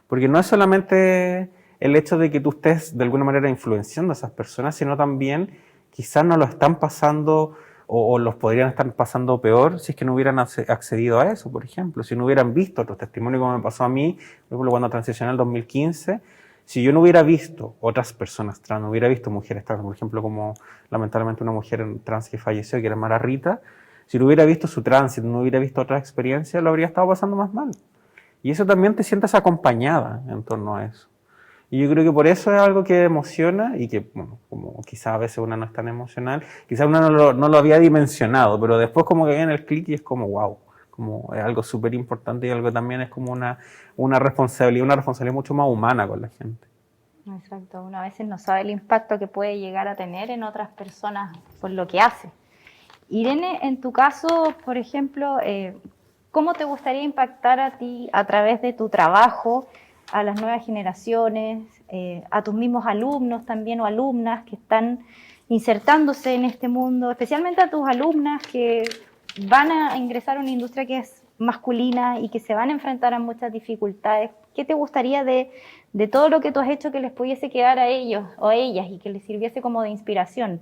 Porque no es solamente el hecho de que tú estés de alguna manera influenciando a esas personas, sino también quizás no lo están pasando o los podrían estar pasando peor si es que no hubieran accedido a eso, por ejemplo. Si no hubieran visto otros testimonios, como me pasó a mí, por ejemplo, cuando transicioné en el 2015, si yo no hubiera visto otras personas trans, no hubiera visto mujeres trans, por ejemplo, como lamentablemente una mujer trans que falleció, que era Mara Rita, si no hubiera visto su tránsito, no hubiera visto otras experiencias, lo habría estado pasando más mal. Y eso también te sientes acompañada en torno a eso. Y yo creo que por eso es algo que emociona, y que, bueno, como quizás a veces uno no es tan emocional, quizás uno no lo había dimensionado, pero después como que viene el clic y es como wow, como es algo súper importante, y algo también es como una responsabilidad mucho más humana con la gente. Exacto, uno a veces no sabe el impacto que puede llegar a tener en otras personas por lo que hace. Irene, en tu caso, por ejemplo, ¿cómo te gustaría impactar a ti a través de tu trabajo a las nuevas generaciones, a tus mismos alumnos también o alumnas que están insertándose en este mundo, especialmente a tus alumnas que van a ingresar a una industria que es masculinas y que se van a enfrentar a muchas dificultades. ¿Qué te gustaría de todo lo que tú has hecho que les pudiese quedar a ellos o a ellas y que les sirviese como de inspiración?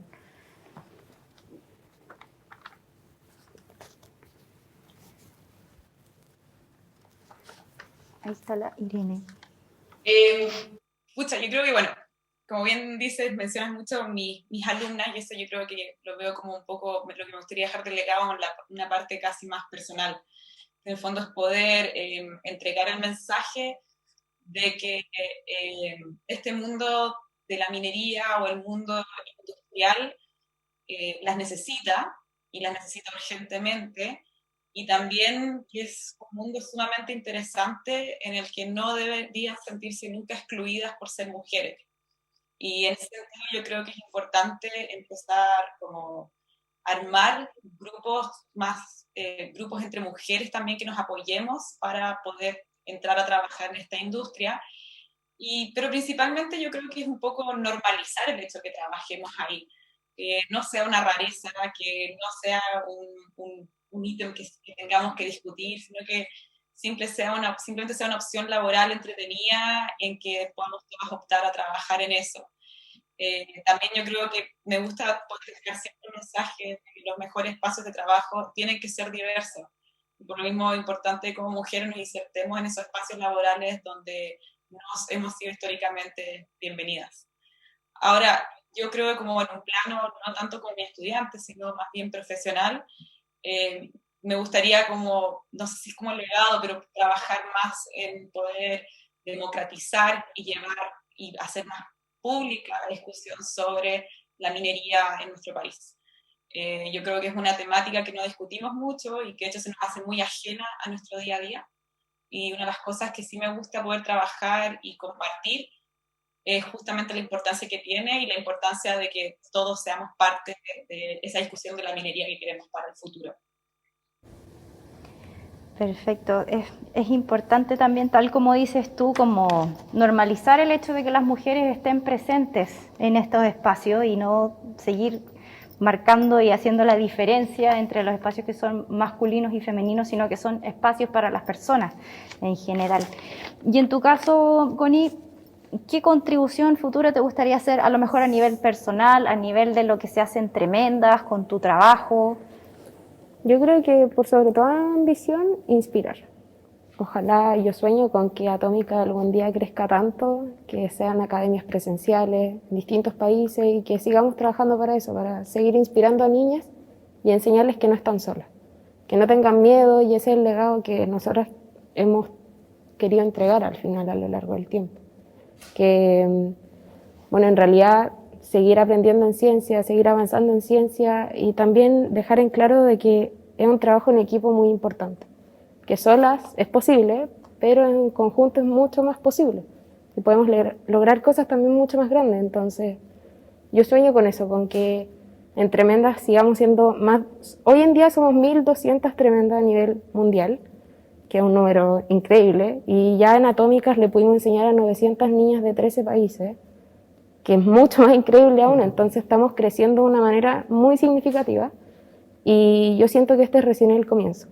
Ahí está la Irene. Pucha, yo creo que, bueno, como bien dices, mencionas mucho mis alumnas, y eso yo creo que lo veo como un poco lo que me gustaría dejar delegado en una parte casi más personal. En el fondo es poder entregar el mensaje de que este mundo de la minería o el mundo industrial las necesita, y las necesita urgentemente, y también que es un mundo sumamente interesante en el que no deberían sentirse nunca excluidas por ser mujeres. Y en ese sentido yo creo que es importante empezar como a armar grupos más, grupos entre mujeres también que nos apoyemos para poder entrar a trabajar en esta industria. Pero principalmente yo creo que es un poco normalizar el hecho de que trabajemos ahí, que no sea una rareza, que no sea un ítem que tengamos que discutir, sino que simplemente sea una opción laboral entretenida en que podamos todas optar a trabajar en eso. También yo creo que me gusta poder dejar siempre un mensaje de que los mejores espacios de trabajo tienen que ser diversos. Y por lo mismo es importante como mujeres nos insertemos en esos espacios laborales donde nos hemos sido históricamente bienvenidas. Ahora, yo creo que como en un plano, no tanto con mi estudiante, sino más bien profesional, me gustaría como, no sé si es como legado, pero trabajar más en poder democratizar y llevar y hacer más pública la discusión sobre la minería en nuestro país. Yo creo que es una temática que no discutimos mucho y que de hecho se nos hace muy ajena a nuestro día a día. Y una de las cosas que sí me gusta poder trabajar y compartir es justamente la importancia que tiene y la importancia de que todos seamos parte de esa discusión de la minería que queremos para el futuro. Perfecto. Es importante también, tal como dices tú, como normalizar el hecho de que las mujeres estén presentes en estos espacios y no seguir marcando y haciendo la diferencia entre los espacios que son masculinos y femeninos, sino que son espacios para las personas en general. Y en tu caso, Connie, ¿qué contribución futura te gustaría hacer, a lo mejor a nivel personal, a nivel de lo que se hace en Tremendas, con tu trabajo? Yo creo que por sobre toda ambición, inspirar. Ojalá, yo sueño con que Atómica algún día crezca tanto, que sean academias presenciales en distintos países y que sigamos trabajando para eso, para seguir inspirando a niñas y enseñarles que no están solas, que no tengan miedo, y ese es el legado que nosotras hemos querido entregar al final a lo largo del tiempo. Que, bueno, en realidad seguir aprendiendo en ciencia, seguir avanzando en ciencia y también dejar en claro de que es un trabajo en equipo muy importante, que solas es posible, pero en conjunto es mucho más posible y podemos lograr cosas también mucho más grandes. Entonces yo sueño con eso, con que en Tremendas sigamos siendo más. Hoy en día somos 1.200 Tremendas a nivel mundial, que es un número increíble, y ya en Atómicas le pudimos enseñar a 900 niñas de 13 países, que es mucho más increíble aún. Entonces estamos creciendo de una manera muy significativa y yo siento que este es recién el comienzo,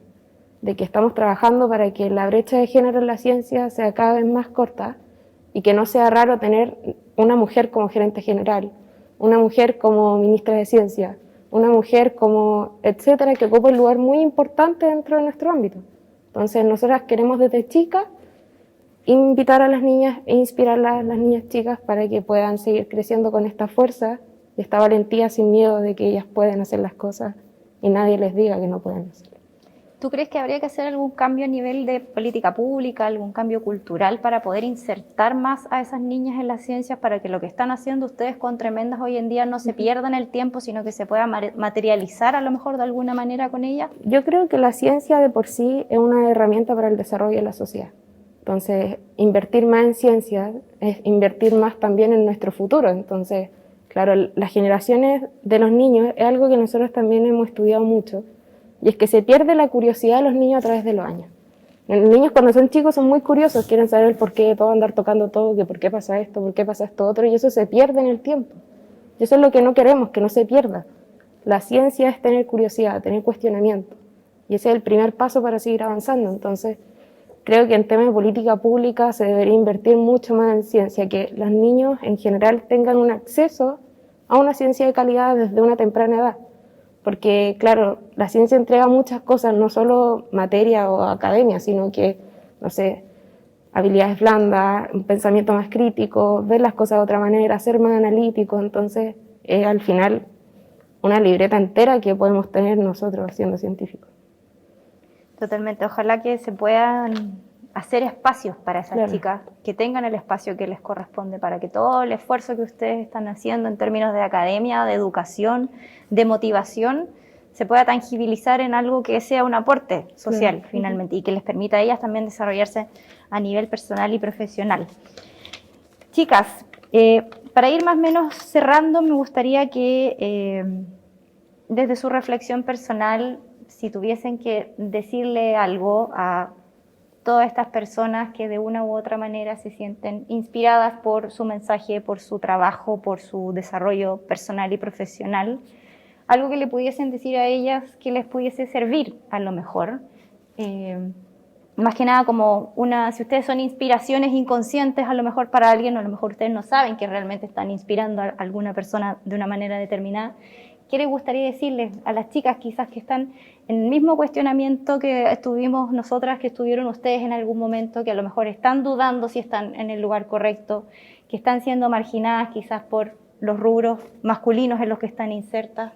de que estamos trabajando para que la brecha de género en la ciencia sea cada vez más corta y que no sea raro tener una mujer como gerente general, una mujer como ministra de ciencia, una mujer como etcétera, que ocupa un lugar muy importante dentro de nuestro ámbito. Entonces nosotras queremos desde chicas invitar a las niñas e inspirar a las niñas chicas para que puedan seguir creciendo con esta fuerza y esta valentía, sin miedo de que ellas pueden hacer las cosas y nadie les diga que no pueden hacerlo. ¿Tú crees que habría que hacer algún cambio a nivel de política pública, algún cambio cultural para poder insertar más a esas niñas en las ciencias, para que lo que están haciendo ustedes con Tremendas hoy en día no se pierda en el tiempo, sino que se pueda materializar a lo mejor de alguna manera con ella? Yo creo que la ciencia de por sí es una herramienta para el desarrollo de la sociedad. Entonces, invertir más en ciencia es invertir más también en nuestro futuro. Entonces, claro, las generaciones de los niños es algo que nosotros también hemos estudiado mucho, y es que se pierde la curiosidad de los niños a través de los años. Los niños cuando son chicos son muy curiosos, quieren saber el por qué de todo, andar tocando todo, que por qué pasa esto, por qué pasa esto otro, y eso se pierde en el tiempo. Y eso es lo que no queremos, que no se pierda. La ciencia es tener curiosidad, tener cuestionamiento. Y ese es el primer paso para seguir avanzando. Entonces, creo que en temas de política pública se debería invertir mucho más en ciencia, que los niños en general tengan un acceso a una ciencia de calidad desde una temprana edad. Porque, claro, la ciencia entrega muchas cosas, no solo materia o academia, sino que, no sé, habilidades blandas, un pensamiento más crítico, ver las cosas de otra manera, ser más analítico. Entonces, es al final una libreta entera que podemos tener nosotros siendo científicos. Totalmente. Ojalá que se puedan hacer espacios para esas Claro. chicas, que tengan el espacio que les corresponde, para que todo el esfuerzo que ustedes están haciendo en términos de academia, de educación, de motivación, se pueda tangibilizar en algo que sea un aporte social, Claro. finalmente, y que les permita a ellas también desarrollarse a nivel personal y profesional. Chicas, para ir más o menos cerrando, me gustaría que desde su reflexión personal, si tuviesen que decirle algo a todas estas personas que de una u otra manera se sienten inspiradas por su mensaje, por su trabajo, por su desarrollo personal y profesional, algo que le pudiesen decir a ellas que les pudiese servir a lo mejor. Más que nada como si ustedes son inspiraciones inconscientes a lo mejor para alguien, o a lo mejor ustedes no saben que realmente están inspirando a alguna persona de una manera determinada, ¿qué les gustaría decirles a las chicas quizás que están en el mismo cuestionamiento que estuvimos nosotras, que estuvieron ustedes en algún momento, que a lo mejor están dudando si están en el lugar correcto, que están siendo marginadas quizás por los rubros masculinos en los que están insertas?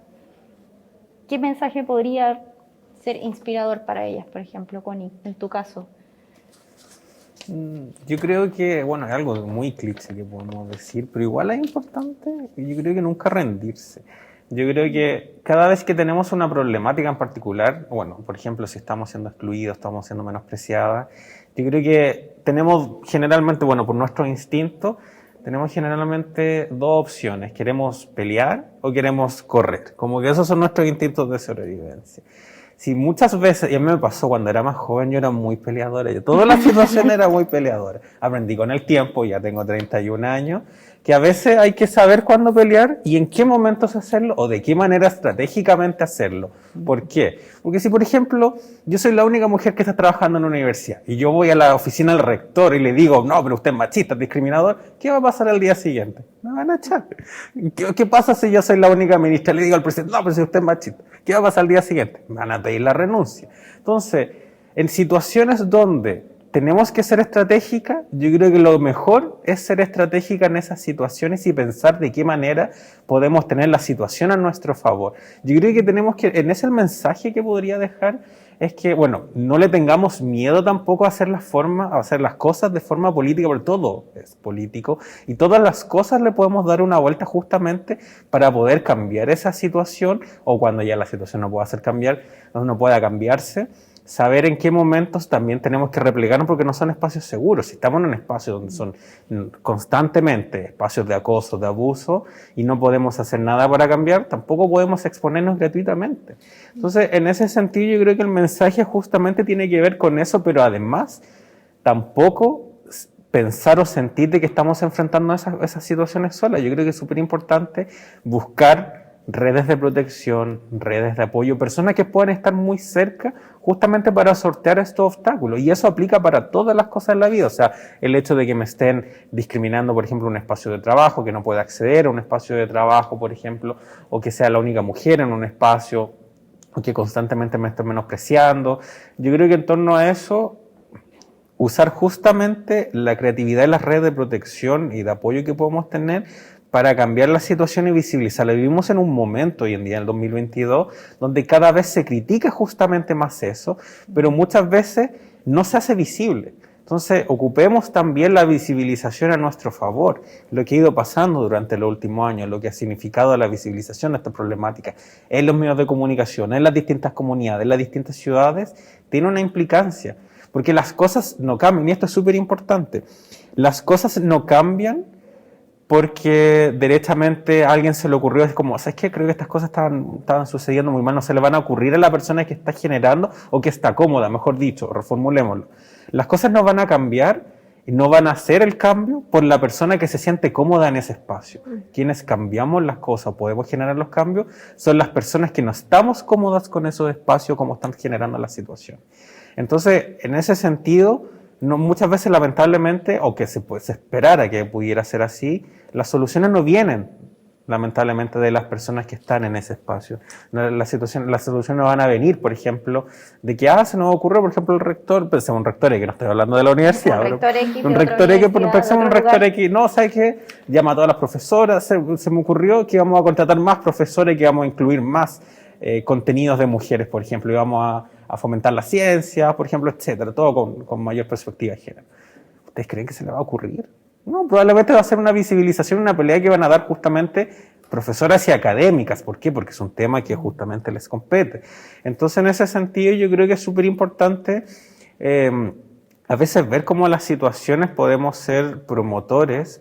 ¿Qué mensaje podría ser inspirador para ellas, por ejemplo, Connie, en tu caso? Yo creo que, bueno, es algo muy cliché que podemos decir, pero igual es importante, yo creo que nunca rendirse. Yo creo que cada vez que tenemos una problemática en particular, bueno, por ejemplo, si estamos siendo excluidos, estamos siendo menospreciadas, yo creo que tenemos generalmente, bueno, por nuestro instinto, tenemos generalmente dos opciones: queremos pelear o queremos correr. Como que esos son nuestros instintos de sobrevivencia. Si muchas veces, y a mí me pasó cuando era más joven, yo era muy peleadora, yo todas las situaciones era muy peleadora. Aprendí con el tiempo, ya tengo 31 años, que a veces hay que saber cuándo pelear y en qué momentos hacerlo o de qué manera estratégicamente hacerlo. ¿Por qué? Porque si, por ejemplo, yo soy la única mujer que está trabajando en una universidad y yo voy a la oficina del rector y le digo, no, pero usted es machista, es discriminador, ¿qué va a pasar al día siguiente? Me van a echar. ¿Qué pasa si yo soy la única ministra y le digo al presidente, no, pero si usted es machista, ¿qué va a pasar al día siguiente? Me van a pedir la renuncia. Entonces, en situaciones donde tenemos que ser estratégicas, yo creo que lo mejor es ser estratégica en esas situaciones y pensar de qué manera podemos tener la situación a nuestro favor. Yo creo que tenemos que, en ese el mensaje que podría dejar, es que, bueno, no le tengamos miedo tampoco a hacer las cosas de forma política, porque todo es político y todas las cosas le podemos dar una vuelta justamente para poder cambiar esa situación, o cuando ya la situación no pueda cambiarse, saber en qué momentos también tenemos que replegarnos, porque no son espacios seguros. Si estamos en un espacio donde son constantemente espacios de acoso, de abuso, y no podemos hacer nada para cambiar, tampoco podemos exponernos gratuitamente. Entonces, en ese sentido, yo creo que el mensaje justamente tiene que ver con eso, pero además, tampoco pensar o sentir de que estamos enfrentando esas situaciones solas. Yo creo que es súper importante buscar redes de protección, redes de apoyo, personas que puedan estar muy cerca justamente para sortear estos obstáculos. Y eso aplica para todas las cosas en la vida. O sea, el hecho de que me estén discriminando, por ejemplo, en un espacio de trabajo, que no pueda acceder a un espacio de trabajo, por ejemplo, o que sea la única mujer en un espacio, o que constantemente me estén menospreciando. Yo creo que en torno a eso, usar justamente la creatividad y las redes de protección y de apoyo que podemos tener para cambiar la situación y visibilizarla. Vivimos en un momento hoy en día, en el 2022, donde cada vez se critica justamente más eso, pero muchas veces no se hace visible. Entonces, ocupemos también la visibilización a nuestro favor. Lo que ha ido pasando durante los últimos años, lo que ha significado la visibilización de esta problemática en los medios de comunicación, en las distintas comunidades, en las distintas ciudades, tiene una implicancia. Porque las cosas no cambian, y esto es súper importante. Las cosas no cambian porque derechamente a alguien se le ocurrió, es como, ¿sabes qué? Creo que estas cosas estaban sucediendo muy mal, no se le van a ocurrir a la persona que está generando o que está cómoda, mejor dicho, reformulémoslo. Las cosas no van a cambiar y no van a hacer el cambio por la persona que se siente cómoda en ese espacio. Quienes cambiamos las cosas, podemos generar los cambios, son las personas que no estamos cómodas con esos espacios como están generando la situación. Entonces, en ese sentido, muchas veces lamentablemente, o que se esperara que pudiera ser así, las soluciones no vienen lamentablemente de las personas que están en ese espacio. Las soluciones no van a venir, por ejemplo, de que se nos ocurre, por ejemplo, el rector, pensemos un rector X, no estoy hablando de la universidad, un rector X, un rector X, pensemos un rector X, no, ¿sabes qué? Llama a todas las profesoras, se me ocurrió que íbamos a contratar más profesores, que íbamos a incluir más contenidos de mujeres, por ejemplo, y vamos a fomentar la ciencia, por ejemplo, etcétera, todo con mayor perspectiva de género. ¿Ustedes creen que se le va a ocurrir? No, probablemente va a ser una visibilización, una pelea que van a dar justamente profesoras y académicas. ¿Por qué? Porque es un tema que justamente les compete. Entonces, en ese sentido, yo creo que es súper importante a veces ver cómo las situaciones podemos ser promotoras,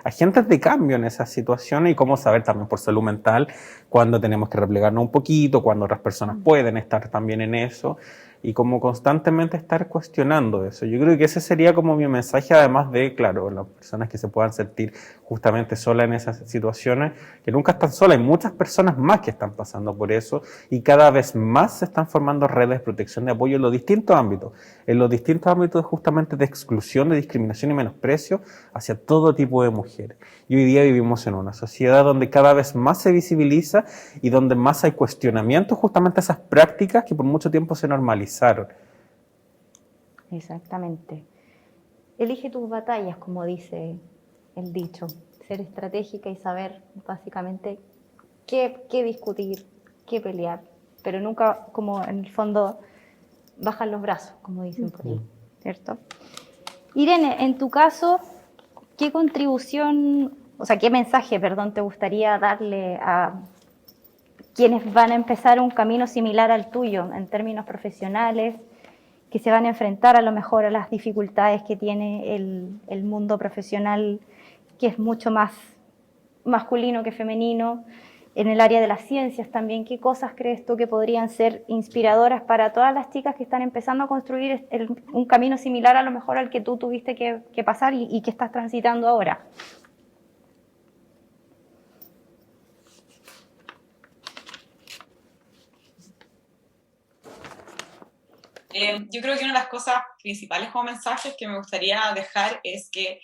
agentes de cambio en esas situaciones y cómo saber también por salud mental cuándo tenemos que replegarnos un poquito, cuándo otras personas pueden estar también en eso y como constantemente estar cuestionando eso. Yo creo que ese sería como mi mensaje, además de, claro, las personas que se puedan sentir justamente solas en esas situaciones, que nunca están solas, hay muchas personas más que están pasando por eso y cada vez más se están formando redes de protección de apoyo en los distintos ámbitos justamente de exclusión, de discriminación y menosprecio hacia todo tipo de mujeres. Y hoy día vivimos en una sociedad donde cada vez más se visibiliza y donde más hay cuestionamiento justamente a esas prácticas que por mucho tiempo se normalizaron. Exactamente. Elige tus batallas, como dice el dicho. Ser estratégica y saber básicamente qué discutir, qué pelear, pero nunca como en el fondo bajar los brazos, como dicen por ahí, ¿cierto? Irene, en tu caso, ¿qué contribución, o sea, qué mensaje, perdón, te gustaría darle a quienes van a empezar un camino similar al tuyo en términos profesionales, que se van a enfrentar a lo mejor a las dificultades que tiene el mundo profesional, que es mucho más masculino que femenino, en el área de las ciencias también? ¿Qué cosas crees tú que podrían ser inspiradoras para todas las chicas que están empezando a construir un camino similar a lo mejor al que tú tuviste que pasar y que estás transitando ahora? Yo creo que una de las cosas principales como mensajes que me gustaría dejar es que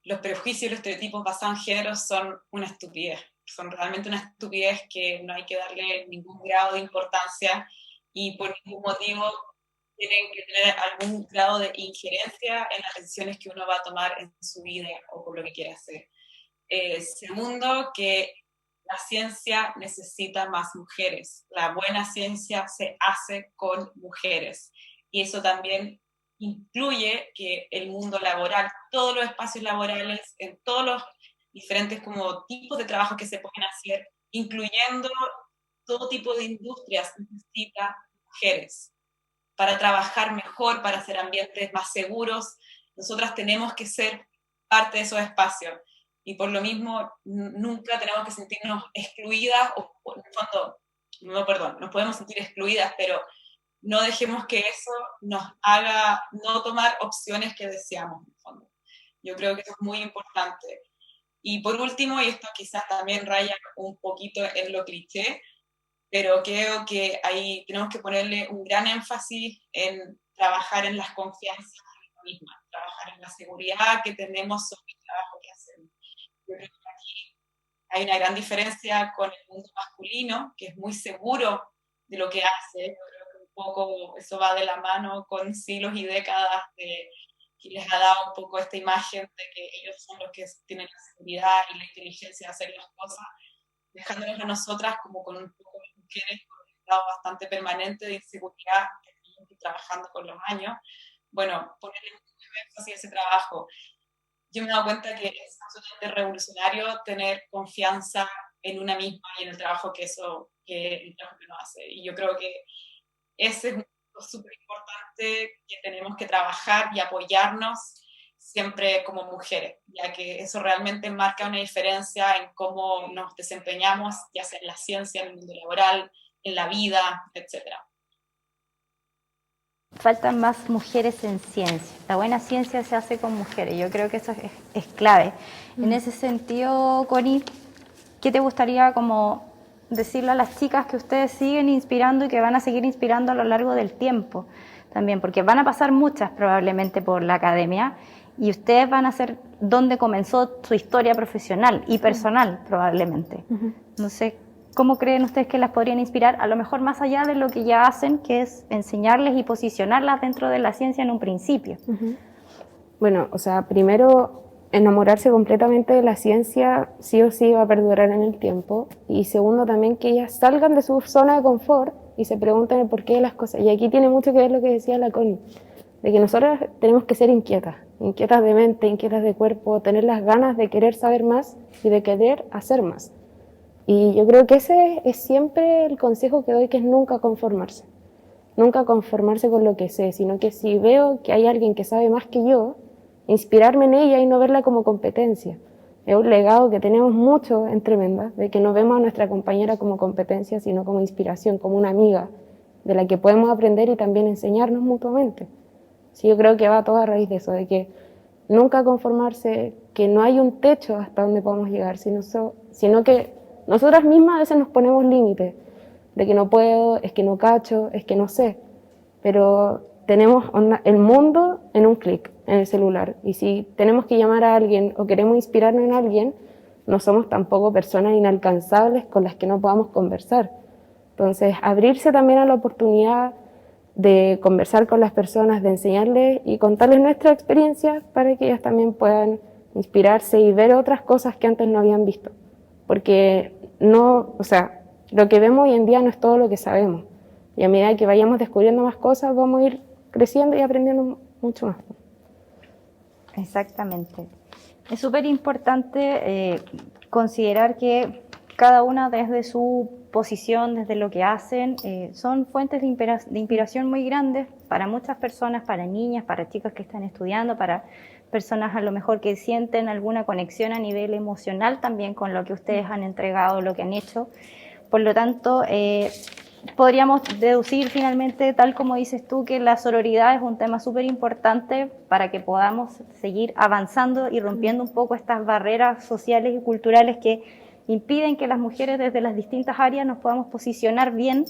los prejuicios y los estereotipos basados en género son una estupidez. Son realmente una estupidez que no hay que darle ningún grado de importancia y por ningún motivo tienen que tener algún grado de injerencia en las decisiones que uno va a tomar en su vida o por lo que quiera hacer. Segundo, que la ciencia necesita más mujeres. La buena ciencia se hace con mujeres. Y eso también incluye que el mundo laboral, todos los espacios laborales, en todos los diferentes como tipos de trabajo que se pueden hacer, incluyendo todo tipo de industrias, necesita mujeres para trabajar mejor, para hacer ambientes más seguros. Nosotras tenemos que ser parte de esos espacios y por lo mismo nunca tenemos que sentirnos excluidas o en el fondo, no, perdón, nos podemos sentir excluidas, pero no dejemos que eso nos haga no tomar opciones que deseamos en el fondo. Yo creo que eso es muy importante. Y por último, y esto quizás también raya un poquito en lo cliché, pero creo que ahí tenemos que ponerle un gran énfasis en trabajar en las confianzas en la misma, trabajar en la seguridad que tenemos sobre el trabajo que hacemos. Yo creo que aquí hay una gran diferencia con el mundo masculino, que es muy seguro de lo que hace. Yo creo que un poco eso va de la mano con siglos y décadas de que les ha dado un poco esta imagen de que ellos son los que tienen la seguridad y la inteligencia de hacer las cosas, dejándonos a nosotras como con un poco de mujeres con un estado bastante permanente de inseguridad que tenemos que ir trabajando con los años. Bueno, ponerle mucho énfasis a ese trabajo. Yo me he dado cuenta que es absolutamente revolucionario tener confianza en una misma y en el trabajo que el trabajo que uno hace. Y yo creo que ese es un punto súper importante que tenemos que trabajar y apoyarnos siempre como mujeres, ya que eso realmente marca una diferencia en cómo nos desempeñamos, ya sea en la ciencia, en el mundo laboral, en la vida, etc. faltan más mujeres en ciencia. La buena ciencia se hace con mujeres, yo creo que eso es clave. En ese sentido, Connie, ¿qué te gustaría como decirle a las chicas que ustedes siguen inspirando y que van a seguir inspirando a lo largo del tiempo también? Porque van a pasar muchas probablemente por la academia y ustedes van a ser donde comenzó su historia profesional y personal probablemente. No sé, ¿cómo creen ustedes que las podrían inspirar? A lo mejor más allá de lo que ya hacen, que es enseñarles y posicionarlas dentro de la ciencia en un principio. Bueno, o sea, primero, enamorarse completamente de la ciencia sí o sí va a perdurar en el tiempo. Y segundo, también que ellas salgan de su zona de confort y se pregunten el porqué de las cosas. Y aquí tiene mucho que ver lo que decía la Connie, de que nosotros tenemos que ser inquietas de mente, inquietas de cuerpo, tener las ganas de querer saber más y de querer hacer más. Y yo creo que ese es siempre el consejo que doy, que es nunca conformarse. Nunca conformarse con lo que sé, sino que si veo que hay alguien que sabe más que yo, inspirarme en ella y no verla como competencia. Es un legado que tenemos mucho en Tremenda, de que no vemos a nuestra compañera como competencia, sino como inspiración, como una amiga de la que podemos aprender y también enseñarnos mutuamente. Sí, yo creo que va todo a raíz de eso, de que nunca conformarse, que no hay un techo hasta donde podemos llegar, sino que nosotras mismas a veces nos ponemos límites, de que no puedo, es que no cacho, es que no sé, pero tenemos el mundo en un clic en el celular, y si tenemos que llamar a alguien o queremos inspirarnos en alguien, no somos tampoco personas inalcanzables con las que no podamos conversar. Entonces, abrirse también a la oportunidad de conversar con las personas, de enseñarles y contarles nuestra experiencia para que ellas también puedan inspirarse y ver otras cosas que antes no habían visto. Porque no, o sea, lo que vemos hoy en día no es todo lo que sabemos. Y a medida que vayamos descubriendo más cosas, vamos a ir creciendo y aprendiendo mucho más. Exactamente. Es súper importante considerar que cada una desde su posición, desde lo que hacen, son fuentes de inspiración muy grandes para muchas personas, para niñas, para chicas que están estudiando, para personas a lo mejor que sienten alguna conexión a nivel emocional también con lo que ustedes han entregado, lo que han hecho. Por lo tanto, podríamos deducir finalmente, tal como dices tú, que la sororidad es un tema súper importante para que podamos seguir avanzando y rompiendo un poco estas barreras sociales y culturales que impiden que las mujeres desde las distintas áreas nos podamos posicionar bien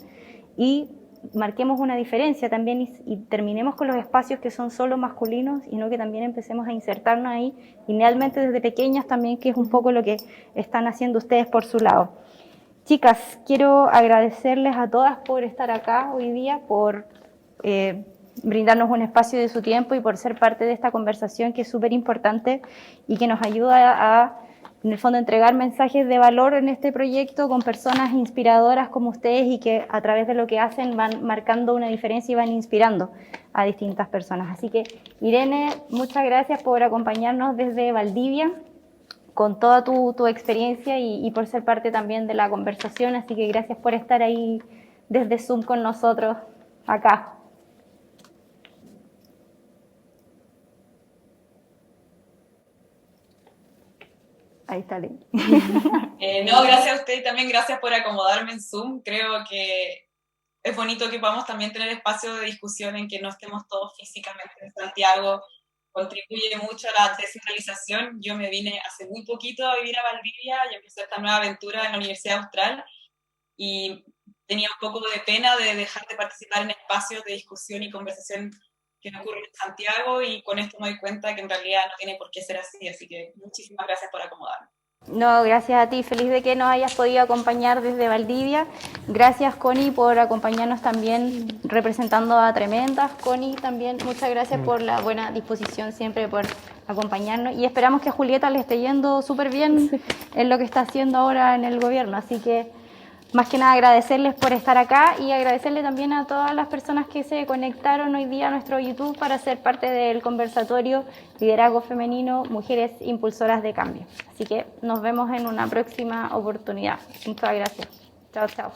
y marquemos una diferencia también y terminemos con los espacios que son solo masculinos y no que también empecemos a insertarnos ahí, idealmente desde pequeñas también, que es un poco lo que están haciendo ustedes por su lado. Chicas, quiero agradecerles a todas por estar acá hoy día, por brindarnos un espacio de su tiempo y por ser parte de esta conversación que es súper importante y que nos ayuda a, en el fondo, entregar mensajes de valor en este proyecto con personas inspiradoras como ustedes y que a través de lo que hacen van marcando una diferencia y van inspirando a distintas personas. Así que, Irene, muchas gracias por acompañarnos desde Valdivia con toda tu experiencia y por ser parte también de la conversación, así que gracias por estar ahí desde Zoom con nosotros acá. Ahí está. No, gracias a usted y también gracias por acomodarme en Zoom. Creo que es bonito que podamos también tener espacios de discusión en que no estemos todos físicamente en Santiago. Contribuye mucho a la descentralización. Yo me vine hace muy poquito a vivir a Valdivia y empecé esta nueva aventura en la Universidad Austral y tenía un poco de pena de dejar de participar en espacios de discusión y conversación que no ocurren en Santiago, y con esto me doy cuenta que en realidad no tiene por qué ser así que muchísimas gracias por acomodarme. No, gracias a ti, feliz de que nos hayas podido acompañar desde Valdivia. Gracias, Connie, por acompañarnos también representando a Tremendas. Connie, también muchas gracias por la buena disposición siempre, por acompañarnos, y esperamos que a Julieta le esté yendo súper bien en lo que está haciendo ahora en el gobierno, así que más que nada agradecerles por estar acá y agradecerle también a todas las personas que se conectaron hoy día a nuestro YouTube para ser parte del conversatorio Liderazgo Femenino, Mujeres Impulsoras de Cambio. Así que nos vemos en una próxima oportunidad. Muchas gracias. Chao, chao.